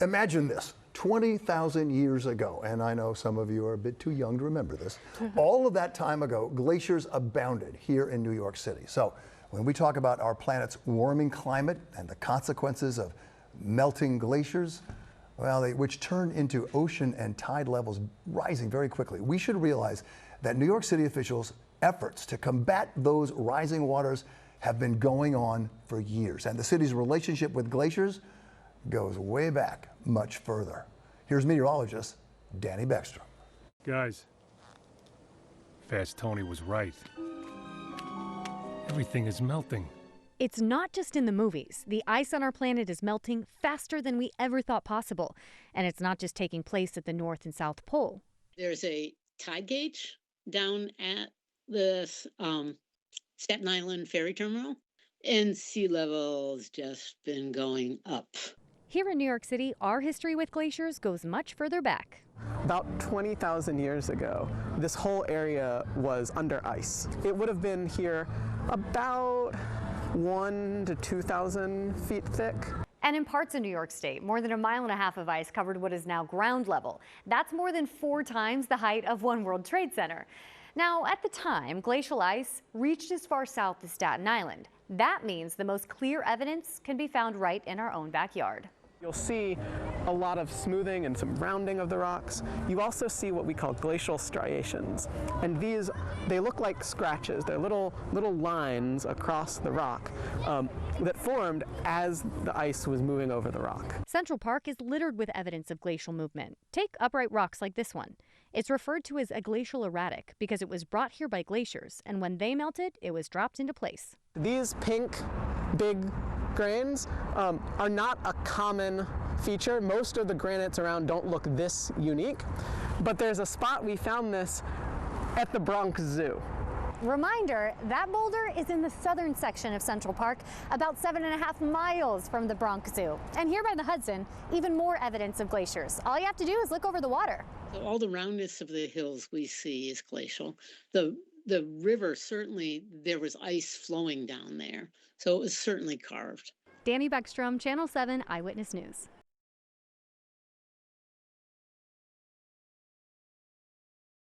Imagine this, 20,000 years ago, and I know some of you are a bit too young to remember this, all of that time ago, glaciers abounded here in New York City. So when we talk about our planet's warming climate and the consequences of melting glaciers, well, which turn into ocean and tide levels rising very quickly, we should realize that New York City officials' efforts to combat those rising waters have been going on for years, and the city's relationship with glaciers goes way back much further. Here's meteorologist Dani Beckstrom. Guys, Fast Tony was right. Everything is melting. It's not just in the movies. The ice on our planet is melting faster than we ever thought possible. And it's not just taking place at the North and South Pole. There's a tide gauge down at the Staten Island ferry terminal, and sea level's just been going up. Here in New York City, our history with glaciers goes much further back. About 20,000 years ago, this whole area was under ice. It would have been here about 1,000 to 2,000 feet thick. And in parts of New York State, more than 1.5 miles of ice covered what is now ground level. That's more than 4 times the height of One World Trade Center. Now, at the time, glacial ice reached as far south as Staten Island. That means the most clear evidence can be found right in our own backyard. You'll see a lot of smoothing and some rounding of the rocks. You also see what we call glacial striations. And these, they look like scratches. They're little lines across the rock that formed as the ice was moving over the rock. Central Park is littered with evidence of glacial movement. Take upright rocks like this one. It's referred to as a glacial erratic because it was brought here by glaciers, and when they melted, it was dropped into place. These pink, big grains are not a common feature. Most of the granites around don't look this unique, but there's a spot we found this at the Bronx Zoo. Reminder, that boulder is in the southern section of Central Park, about 7.5 miles from the Bronx Zoo. And here by the Hudson, even more evidence of glaciers. All you have to do is look over the water. So all the roundness of the hills we see is glacial. The river, certainly there was ice flowing down there, so it was certainly carved. Dani Beckstrom, Channel 7 Eyewitness News.